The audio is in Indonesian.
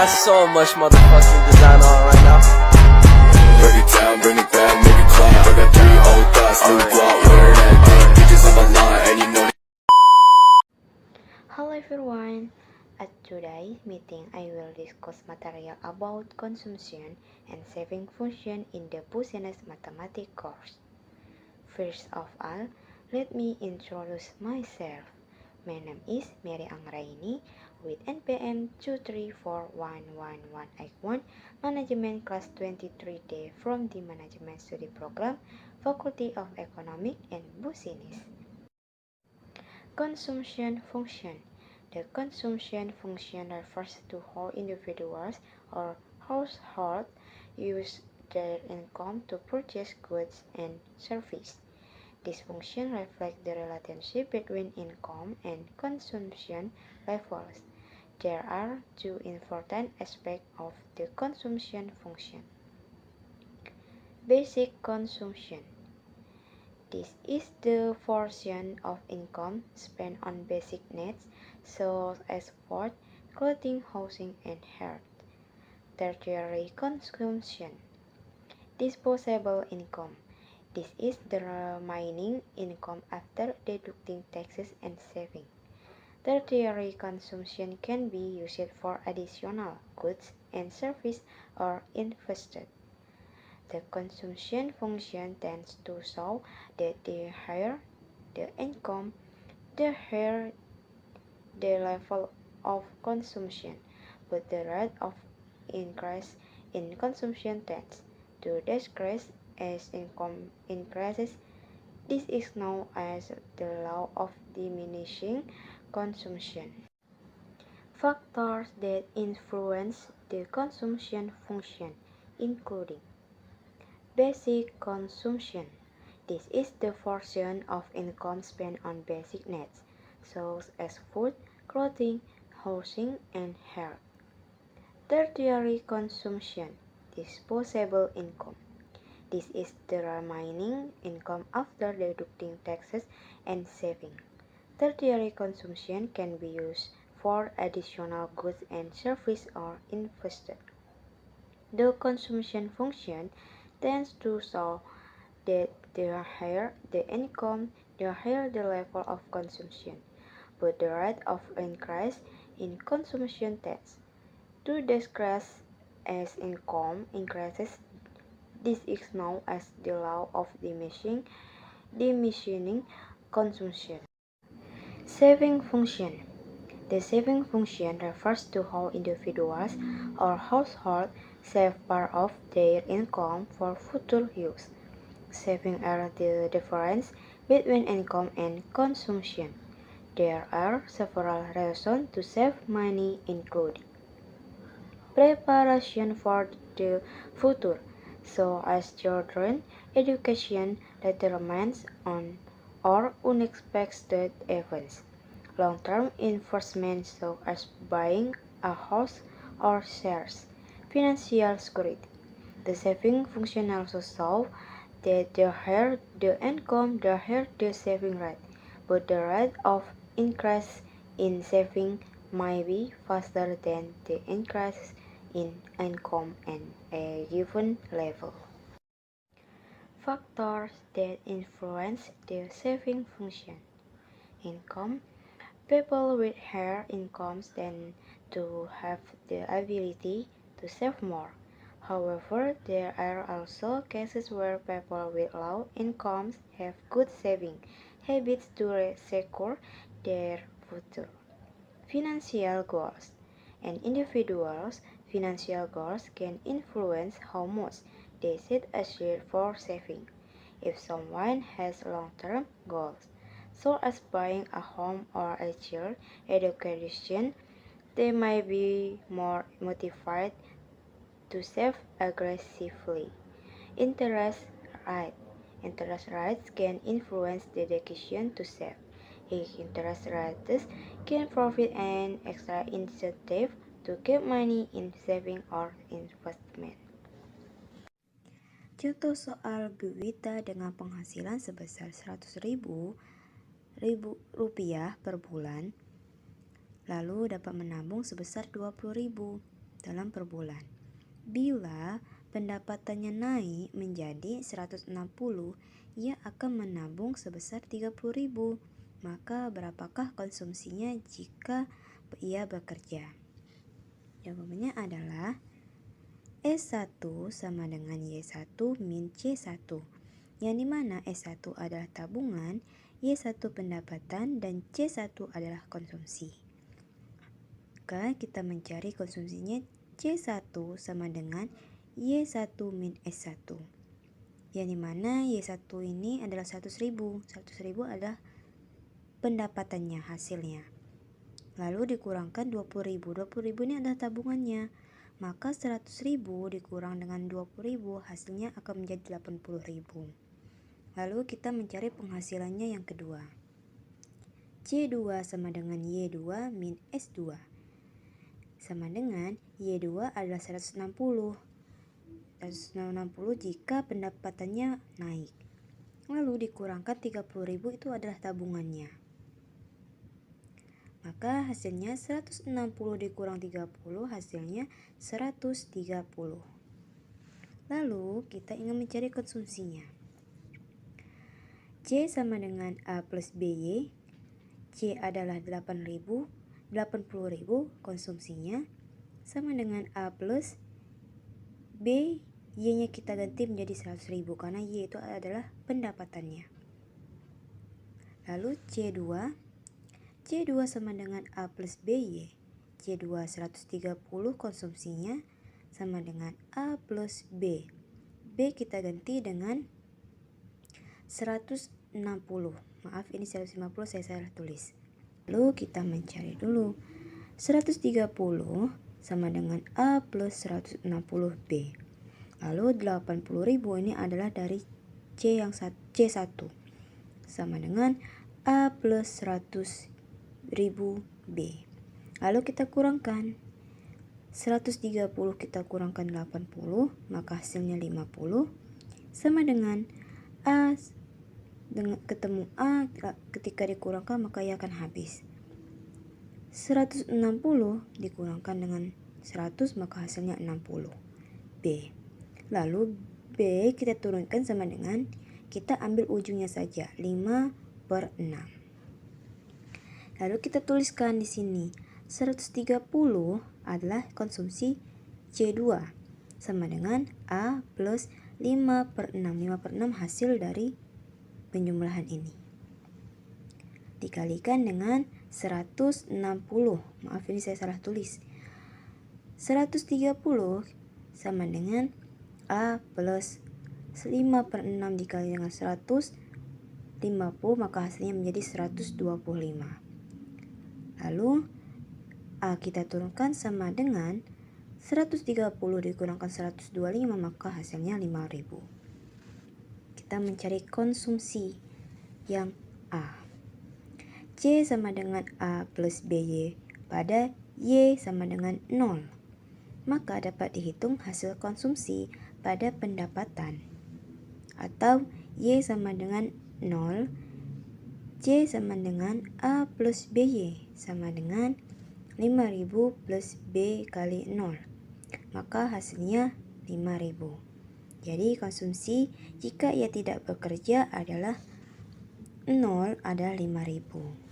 got so much motherfucking design on right now. Break it down, bring it back, make it clap. I got 3 old thoughts, new block, where that thing, bitches on my line, and you know. Hello everyone, at today's meeting I will discuss material about consumption and saving function in the business mathematics course. First of all, let me introduce myself. My name is Mary Anggraini with NPM 2341181, Management Class 23D from the Management Study Program, Faculty of Economics and Business. Consumption function. The consumption function refers to how individuals or households use their income to purchase goods and services. This function reflects the relationship between income and consumption levels. There are two important aspects of the consumption function. Basic consumption. This is the portion of income spent on basic needs such as food, clothing, housing, and health. Tertiary consumption. Disposable income. This is the remaining income after deducting taxes and saving. Tertiary consumption can be used for additional goods and services or invested. The consumption function tends to show that the higher the income, the higher the level of consumption, but the rate of increase in consumption tends to decrease as income increases. This is known as the law of diminishing consumption. Factors that influence the consumption function, including basic consumption. This is the portion of income spent on basic needs, such as food, clothing, housing, and health. Tertiary consumption, disposable income. This is the remaining income after deducting taxes and saving. Tertiary consumption can be used for additional goods and services or invested. The consumption function tends to show that the higher the income, the higher the level of consumption, but the rate of increase in consumption tends to decrease as income increases. This is known as the law of diminishing consumption. Saving function. The saving function refers to how individuals or households save part of their income for future use. Saving are the difference between income and consumption. There are several reasons to save money, including preparation for the future, so as children, education, retirements, on or unexpected events. Long-term investments such as buying a house or shares. Financial security. The saving function also shows that the higher the income, the higher the saving rate, but the rate of increase in saving might be faster than the increase in income at a given level. Factors that influence the saving function. Income. People with higher incomes tend to have the ability to save more. However, there are also cases where people with low incomes have good saving habits to secure their future. Financial goals. An individual's financial goals can influence how much they set aside for saving. If someone has long-term goals, such as buying a home or a child education, they might be more motivated to save aggressively. Interest rate. Interest rates can influence the decision to save. High interest rates can provide an extra incentive to keep money in saving or investment. Contoh soal Bu Wita dengan penghasilan sebesar 100.000 rupiah per bulan, lalu dapat menabung sebesar 20.000. dalam per bulan. Bila pendapatannya naik menjadi 160, ia akan menabung sebesar 30.000. Maka berapakah konsumsinya jika ia bekerja? Jawabannya adalah S1 sama dengan Y1 min C1, yang dimana S1 adalah tabungan, Y1 pendapatan, dan C1 adalah konsumsi. Maka kita mencari konsumsinya C1 sama dengan Y1 min S1, yang dimana Y1 ini adalah 100.000. 100.000 adalah pendapatannya, hasilnya. Lalu dikurangkan 20.000. 20.000 ini adalah tabungannya. Maka 100.000 dikurang dengan 20.000, hasilnya akan menjadi 80.000. Lalu kita mencari penghasilannya yang kedua. C2 sama dengan Y2 min S2. Sama dengan Y2 adalah 160. 160 jika pendapatannya naik. Lalu dikurangkan 30.000 itu adalah tabungannya. Maka hasilnya 160 dikurang 30, hasilnya 130. Lalu kita ingin mencari konsumsinya. C sama dengan A plus BY. C adalah 80.000, konsumsinya sama dengan A plus B, Y-nya kita ganti menjadi 100.000 karena Y itu adalah pendapatannya. Lalu C2 sama dengan A plus BY. C2 130, konsumsinya sama dengan A plus B. B kita ganti dengan 160. Maaf, ini 150 saya salah tulis. Lalu kita mencari dulu. 130 sama dengan A plus 160B. Lalu 80.000 ini adalah dari C1 sama dengan A plus 100.000B. Lalu kita kurangkan 130 kita kurangkan 80, maka hasilnya 50 sama dengan A ketemu A, ketika dikurangkan maka ia akan habis. 160 dikurangkan dengan 100 maka hasilnya 60 B. Lalu B kita turunkan sama dengan, kita ambil ujungnya saja, 5/6. Lalu kita tuliskan di sini 130 adalah konsumsi C2 sama dengan A plus 5/6. 5/6 hasil dari penjumlahan ini. Dikalikan dengan 160. Maaf, ini saya salah tulis. 130 sama dengan A plus 5/6 dikali dengan 150, maka hasilnya menjadi 125. Lalu A kita turunkan sama dengan 130 dikurangkan 125, maka hasilnya 5.000. Kita mencari konsumsi yang A. C sama dengan A plus BY pada Y sama dengan 0. Maka dapat dihitung hasil konsumsi pada pendapatan. Atau Y sama dengan 0, C sama dengan A plus BY sama dengan 5.000 plus B kali 0. Maka hasilnya 5.000. Jadi konsumsi jika ia tidak bekerja adalah 0 adalah 5.000.